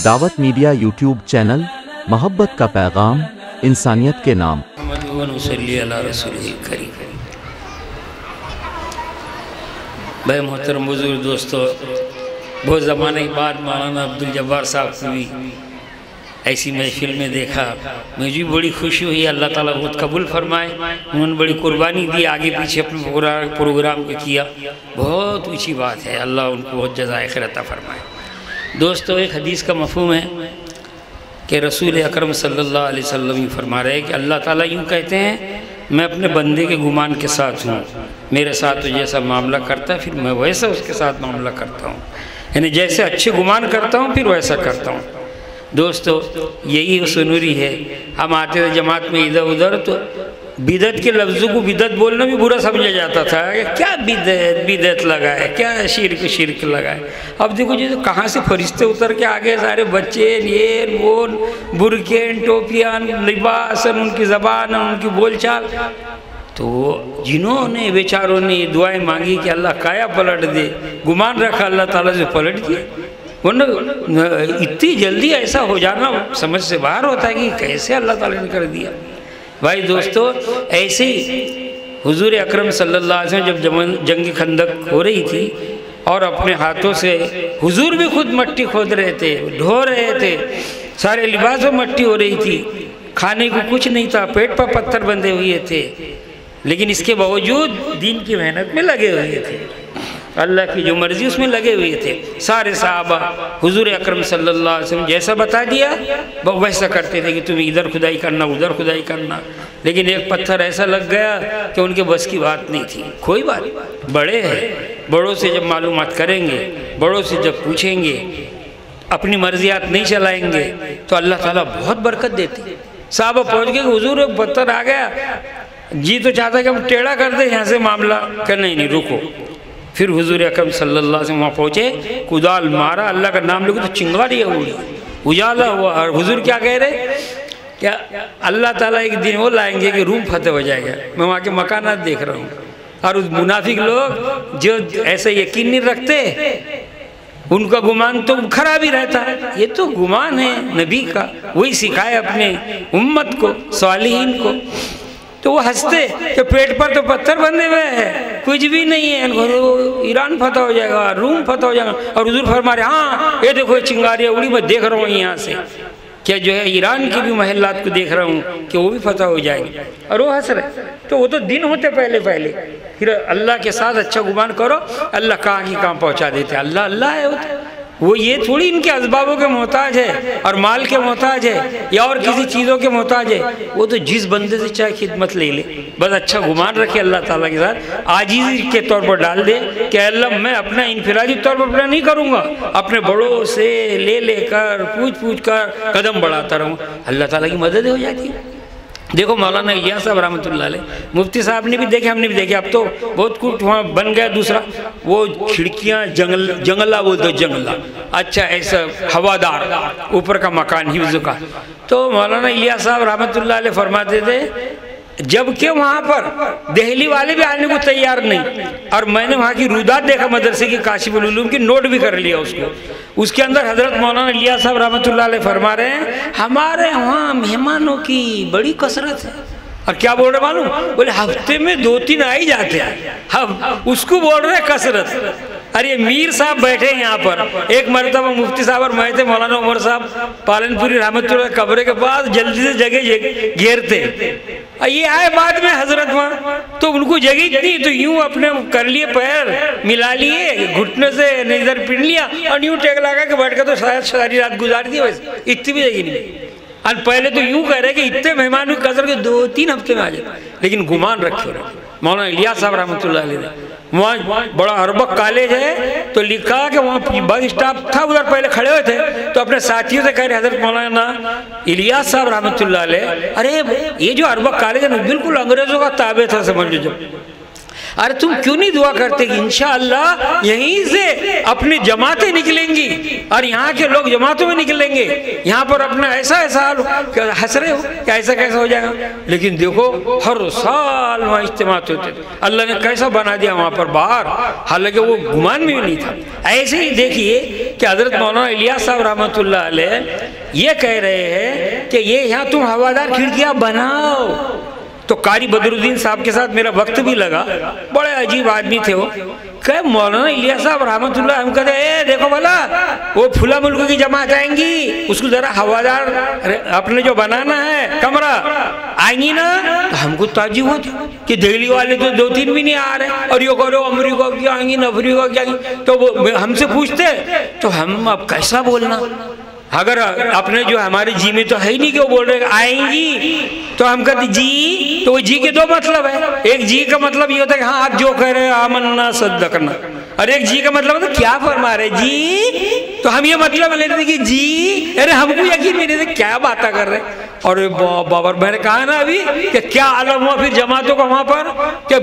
دعوت media YouTube channel, محبت کا پیغام، انسانیت کے نام۔ بھائی محترم بزرگ دوستو، بہت زمانے کے بعد مولانا عبدالجبار صاحب کو بھی ایسی محفل میں دیکھا، مجھے بھی بڑی خوشی ہوئی۔ اللہ تعالیٰ بہت قبول فرمائے، انہوں نے بڑی قربانی دی، آگے پیچھے اپنے پروگرام کو کیا، بہت اونچی بات ہے۔ اللہ ان کو بہت جزائے خیر عطا فرمائے۔ دوستو، ایک حدیث کا مفہوم ہے کہ رسول اکرم صلی اللہ علیہ وسلم فرما رہے ہیں کہ اللہ تعالیٰ یوں کہتے ہیں، میں اپنے بندے کے گمان کے ساتھ ہوں، میرے ساتھ جیسا معاملہ کرتا ہے پھر میں ویسا اس کے ساتھ معاملہ کرتا ہوں، یعنی جیسے اچھے گمان کرتا ہوں پھر ویسا کرتا ہوں۔ دوستو، یہی سنوری ہے۔ ہم آتے تھے جماعت میں ادھر ادھر تو بدعت کے لفظوں کو بدعت بولنا بھی برا سمجھا جاتا تھا کہ کیا بدعت لگا ہے، کیا شرک لگا ہے۔ اب دیکھو جیسے کہاں سے فرشتے اتر کے آگے سارے بچے، یہ وہ برقعے، ٹوپیاں، لباس، ان کی زبان، ان کی بول چال، تو جنہوں نے بیچاروں نے دعائیں مانگی کہ اللہ کایا پلٹ دے، گمان رکھا اللہ تعالیٰ سے پلٹ دیا، ورنہ اتنی جلدی ایسا ہو جانا سمجھ سے باہر ہوتا ہے کہ کیسے اللہ تعالیٰ نے کر دیا۔ بھائی دوستو، ایسے ہی حضور اکرم صلی اللہ علیہ وسلم جب جنگ خندق ہو رہی تھی اور اپنے ہاتھوں سے حضور بھی خود مٹی کھود رہے تھے، ڈھو رہے تھے، سارے لباس میں مٹی ہو رہی تھی، کھانے کو کچھ نہیں تھا، پیٹ پر پتھر بندھے ہوئے تھے، لیکن اس کے باوجود دین کی محنت میں لگے ہوئے تھے، اللہ کی جو مرضی اس میں لگے ہوئے تھے۔ سارے صحابہ حضور اکرم صلی اللہ علیہ وسلم جیسا بتا دیا ویسا کرتے تھے کہ تم ادھر خدائی کرنا، ادھر خدائی کرنا، لیکن ایک پتھر ایسا لگ گیا کہ ان کے بس کی بات نہیں تھی۔ کوئی بات، بڑے ہیں، بڑوں سے جب معلومات کریں گے، بڑوں سے جب پوچھیں گے، اپنی مرضیات نہیں چلائیں گے تو اللہ تعالیٰ بہت برکت دیتے۔ صحابہ پہنچ گئے کہ حضور ایک پتھر آ گیا، جی تو چاہتا ہے کہ ہم ٹیڑھا کر دیں یہاں سے معاملہ، کہ نہیں رکو۔ پھر حضور اکرم صلی اللہ علیہ وسلم وہاں پہنچے، کدال مارا، اللہ کا نام لے تو چنگاریاں اڑی، اجالا ہوا، اور حضور کیا کہہ رہے؟ کیا اللہ تعالیٰ ایک دن وہ لائیں گے کہ روم فتح ہو جائے گا۔ میں وہاں کے مکانات دیکھ رہا ہوں، اور اس منافق لوگ جو ایسے یقین نہیں رکھتے ان کا گمان تو خراب ہی رہتا ہے۔ یہ تو گمان ہے نبی کا، وہی سکھائے اپنے امت کو، صالحین کو۔ تو وہ ہنستے کہ پیٹ پر تو پتھر بندھے ہوئے ہیں، کچھ بھی نہیں ہے، ایران فتح ہو جائے گا، روم فتح ہو جائے گا۔ اور حضور فرما رہے ہاں یہ دیکھو چنگاریاں اڑی، میں دیکھ رہا ہوں یہاں سے کہ جو ہے ایران کی بھی محلات کو دیکھ رہا ہوں کہ وہ بھی فتح ہو جائے گی، اور وہ ہنس رہے۔ تو وہ تو دن ہوتے پہلے پھر اللہ کے ساتھ اچھا گمان کرو، اللہ کہاں کی کہاں پہنچا دیتے۔ اللہ اللہ ہے، وہ یہ تھوڑی ان کے اسبابوں کے محتاج ہے اور مال کے محتاج ہے یا اور کسی چیزوں کے محتاج ہے۔ وہ تو جس بندے سے چاہے خدمت لے لے، بس اچھا گمان رکھے اللہ تعالیٰ کے ساتھ، عاجزی کے طور پر ڈال دے کہ اللہ میں اپنا انفرادی طور پر اپنا نہیں کروں گا، اپنے بڑوں سے لے کر پوچھ کر قدم بڑھاتا رہوں، اللہ تعالیٰ کی مدد ہو جاتی ہے۔ دیکھو مولانا الیاس صاحب رحمۃ اللہ علیہ، مفتی صاحب نے بھی دیکھے، ہم نے بھی دیکھے، اب تو بہت کچھ وہاں بن گیا دوسرا، وہ کھڑکیاں جنگلہ بولتے، جنگلہ، اچھا ایسا ہوادار، اوپر کا مکان حفظ کا۔ تو مولانا الیاس صاحب رحمۃ اللہ علیہ فرماتے تھے جبکہ وہاں پر دہلی والے بھی آنے کو تیار نہیں، اور میں نے وہاں کی رودات دیکھا مدرسے کی، کاشف العلوم کی، نوٹ بھی کر لیا اس کو۔ اس کے اندر حضرت مولانا الیاس صاحب رحمۃ اللہ علیہ فرما رہے ہیں ہمارے وہاں مہمانوں کی بڑی کثرت ہے، اور کیا بول رہے معلوم؟ بولے ہفتے میں 2-3 آ ہی جاتے ہیں، اس کو بول رہے کثرت۔ ارے میر صاحب بیٹھے ہیں یہاں پر، ایک مرتبہ مفتی صاحب اور میں تھے، مولانا عمر صاحب پالن پوری رحمۃ اللہ قبر کے پاس جلدی سے جگہ گھیرتے، یہ آئے بعد میں حضرت وہاں، تو ان کو جگہ اتنی، تو یوں اپنے کر لیے، پیر ملا لیے، گھٹنے سے نظر پڑ لیا، اور یوں ٹیک لگا کے بیٹھ کے تو شاید ساری رات گزار دی، ویسے اتنی بھی جگہ نہیں۔ اور پہلے تو یوں کہہ رہے کہ اتنے مہمانوں کی قدر کے 2-3 ہفتے میں آ جائے، لیکن گمان رکھے رہے۔ مولانا الیاس صاحب رحمۃ اللہ علیہ نے وہاں بڑا اربک کالج ہے تو لکھا کہ وہاں بس اسٹاپ تھا، ادھر پہلے کھڑے ہوئے تھے، تو اپنے ساتھیوں سے کہہ رہے حضرت مولانا الیاس صاحب رحمۃ اللہ علیہ، ارے یہ جو اربک کالج ہے نا بالکل انگریزوں کا تابع تھا، سمجھو۔ جب ارے تم کیوں نہیں دعا کرتے کہ انشاءاللہ یہیں سے اپنی جماعتیں نکلیں گی اور یہاں کے لوگ جماعتوں میں نکلیں گے، یہاں پر اپنا ایسا حال ہو، ہنس رہے ہو کہ ایسا کیسا ہو جائے گا؟ لیکن دیکھو ہر سال وہاں اجتماعات ہوتے تھے، اللہ نے کیسا بنا دیا وہاں پر باہر، حالانکہ وہ گمان میں نہیں تھا۔ ایسے ہی دیکھیے کہ حضرت مولانا الیاس صاحب رحمۃ اللہ علیہ یہ کہہ رہے ہیں کہ یہ یہاں تم ہوادار کھڑکیاں بناؤ۔ تو قاری بدر الدین صاحب کے ساتھ میرا وقت بھی لگا، بڑے عجیب آدمی تھے وہ، کہ مولانا الیاس صاحب رحمۃ اللہ ہم کہتے ہیں اے دیکھو بھلا وہ پھلا ملک کی جماعت آئیں گی، اس کو ذرا ہوادار اپنے جو بنانا ہے کمرہ آئیں گی نا، تو ہم کو تعجب ہوتی کہ دہلی والے تو 2-3 بھی نہیں آ رہے، اور یہ کرو امریکہ کی آئیں گی نہ افریقہ کی آئیں گی، تو وہ ہم سے پوچھتے تو ہم اب کیسا بولنا، اگر اپنے جو ہمارے جی میں تو ہے ہی نہیں کہ وہ بول رہے آئیں گی، تو ہم کہتے جی، تو وہ جی کے 2 مطلب ہے، ایک جی کا مطلب یہ ہوتا ہے کہ ہاں آپ جو کہہ رہے ہیں آمنا صدقنا، اور ایک جی کا مطلب ہے کیا فرما رہے جی، تو ہم یہ مطلب لیتے تھے کہ جی، ارے ہم کو یقین نہیں رہتے کیا باتیں کر رہے ہیں۔ اور بابر میں نے کہا نا ابھی کہ کیا عالم ہوا پھر جماعتوں کو وہاں پر کہ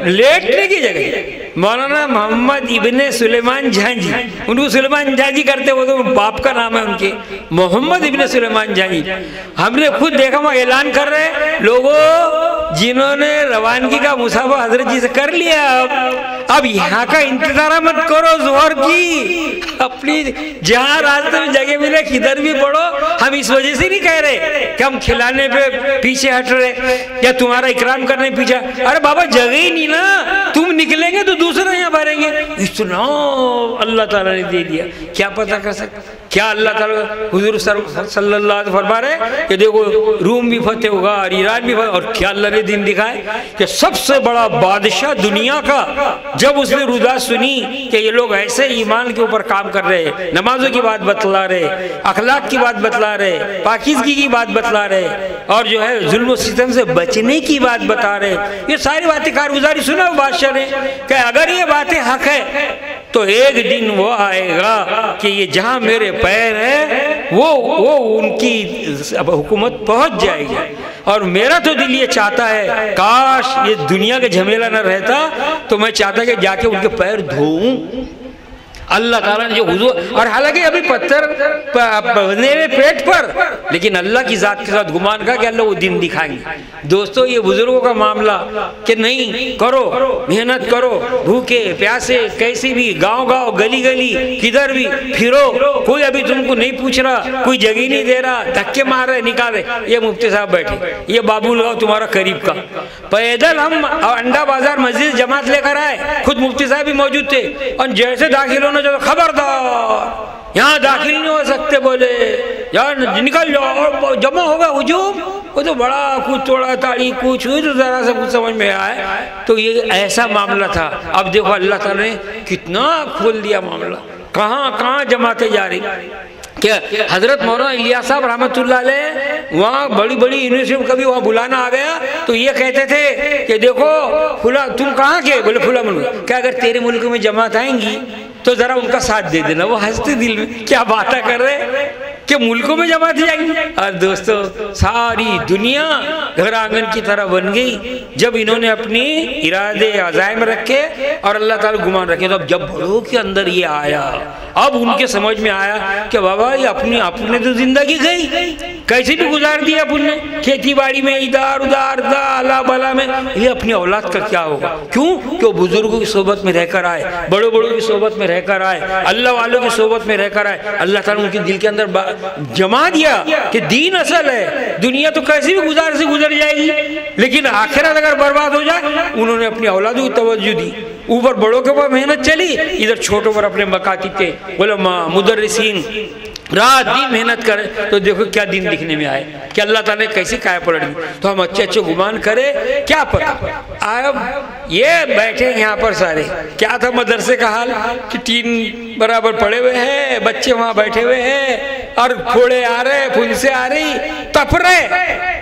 لیٹنے کی جگہ مولانا محمد ابن سلیمان جھانجی، ان کو سلیمان جھانجی کرتے وہ تو باپ کا نام ہے ان کے، محمد ابن سلیمان جھانجی، ہم نے خود دیکھا وہ اعلان کر رہے لوگوں جنہوں نے روانگی کا مسافہ حضرت جی سے کر لیا، اب یہاں کا انتظار مت کرو ظہر کی، اپنی جہاں راستے میں جگہ ملے کدھر بھی پڑھو، ہم اس وجہ سے نہیں کہہ رہے کہ ہم کھلانے پہ پیچھے ہٹ رہے یا تمہارا اکرام کرنے پیچھے، ارے بابا جگہ ہی نہیں نا، تم نکلیں گے تو دوسرے یہاں بھریں گے، اتنا اللہ تعالیٰ نے دے دیا، کیا پتہ کر سکتا، کیا اللہ تعالیٰ حضور صلی اللہ علیہ وسلم فرما رہے کہ دیکھو روم بھی فتح ہوگا اور ایران بھی فتح، اور کیا اللہ نے دن دکھائے کہ سب سے بڑا بادشاہ دنیا کا جب اس نے ردا سنی کہ یہ لوگ ایسے ایمان کے اوپر کام کر رہے ہیں، نمازوں کی بات بتلا رہے، اخلاق کی بات بتلا رہے، پاکیزگی کی بات بتلا رہے، اور جو ہے ظلم و ستم سے بچنے کی بات بتا رہے، یہ ساری باتیں کارگزاری سنا بادشاہ نے کہ اگر یہ باتیں حق ہے تو ایک دن وہ آئے گا کہ یہ جہاں میرے پیر ہے وہ ان کی حکومت پہنچ جائے گی، اور میرا تو دل یہ چاہتا ہے کاش یہ دنیا کا جھمیلا نہ رہتا، تو میں چاہتا کہ جا کے ان کے پیر دھوؤں۔ اللہ تعالیٰ نے جو حضور، اور حالانکہ ابھی پتھر بندھے ہوئے پیٹ پر، لیکن اللہ کی ذات کے ساتھ گمان کا کہ اللہ وہ دن دکھائیں گے۔ دوستو یہ بزرگوں کا معاملہ کہ نہیں کرو، محنت کرو، بھوکے پیاسے کیسے بھی گاؤں گاؤں گلی گلی کدھر بھی پھرو، کوئی ابھی تم کو نہیں پوچھ رہا، کوئی جگہ نہیں دے رہا، دھکے مار رہے نکال رہے، یہ مفتی صاحب بیٹھے، یہ بابو لگاؤ تمہارا قریب کا، پیدل ہم انڈا بازار مسجد جماعت لے کر آئے، خود مفتی صاحب بھی موجود تھے، اور جیسے داخل ہونا چاہتے خبردار یہاں داخل نہیں ہو سکتے، بولے یار نکل جاؤ، اور جمع ہوگا ہجوم، وہ تو بڑا کچھ توڑا تاڑی کچھ ہوئی تو ذرا سا کچھ سمجھ میں آئے، تو یہ ایسا معاملہ تھا۔ اب دیکھو اللہ تعالیٰ نے کتنا کھول دیا معاملہ، کہاں کہاں جماعتیں جا رہی، کہ حضرت مولانا الیاس صاحب رحمۃ اللہ علیہ وہاں بڑی بڑی یونیورسٹی میں کبھی وہاں بلانا آ گیا تو یہ کہتے تھے کہ دیکھو فلاں تم کہاں کے، بولے فلاں ملک، کہ اگر تیرے ملک میں جماعت آئیں گی تو ذرا ان کا ساتھ دے دینا۔ وہ ہنستے دل میں کیا باتیں کر رہے کہ ملکوں میں جماعت جائیں گی، اور دوستو ساری دنیا گھر آنگن کی طرح بن گئی جب انہوں نے اپنی ارادے عزائم رکھے اور اللہ تعالیٰ گمان رکھے، تو اب جب بڑوں کے اندر یہ آیا، اب ان کے سمجھ میں آیا کہ بابا یہ اپنے تو زندگی گئی، کیسے بھی گزار دیا اپن نے، کھیتی باڑی میں ادھر ادھر الا بلا میں، یہ اپنی اولاد کا کیا ہوگا؟ کیوں کہ وہ بزرگوں کی صحبت میں رہ کر آئے، بڑوں بڑوں کی صحبت میں رہ کر آئے، اللہ والوں کی صحبت میں رہ کر آئے، اللہ تعالیٰ ان کے دل کے اندر جما دیا کہ دین اصل ہے، دنیا تو کیسی بھی گزار سے گزر جائے گی لیکن آخرت اگر برباد ہو جائے۔ انہوں نے اپنی اولادوں کی توجہ دی، اوپر بڑوں کے اوپر محنت چلی، ادھر چھوٹوں پر اپنے مکاتب کے علماء مدرسین رات دن محنت کرے، تو دیکھو کیا دن دکھنے میں آئے کہ اللہ تعالیٰ نے کیسی کایا پلٹ دی۔ تو ہم اچھے اچھے گمان کرے، کیا پتا اب یہ بیٹھے یہاں پر سارے، کیا تھا مدرسے کا حال کہ 3 برابر پڑے ہوئے ہیں، بچے وہاں بیٹھے ہوئے ہیں اور پھوڑے آ رہے، پھنسے آ رہی، تپ رہے،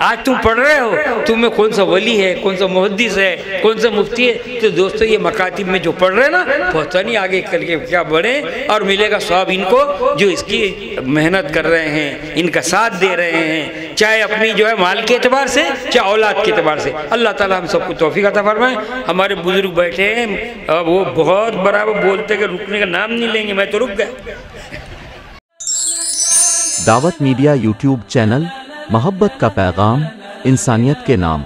آج تم پڑھ رہے ہو تمہیں کون سا ولی ہے، کون سا محدث ہے، کون سا مفتی ہے، تو دوستو یہ مکاتب میں جو پڑھ رہے ہیں نا پتہ نہیں آگے کر کے کیا بڑھیں، اور ملے گا ثواب ان کو جو اس کی محنت کر رہے ہیں، ان کا ساتھ دے رہے ہیں، چاہے اپنی جو ہے مال کے اعتبار سے چاہے اولاد کے اعتبار سے۔ اللہ تعالیٰ ہم سب کو توفیق عطا فرمائے۔ ہمارے بزرگ بیٹھے ہیں، وہ بہت بڑا وہ بولتے کہ رکنے کا نام نہیں لیں گے، میں تو رک گیا۔ دعوت میڈیا یوٹیوب چینل، محبت کا پیغام، انسانیت کے نام۔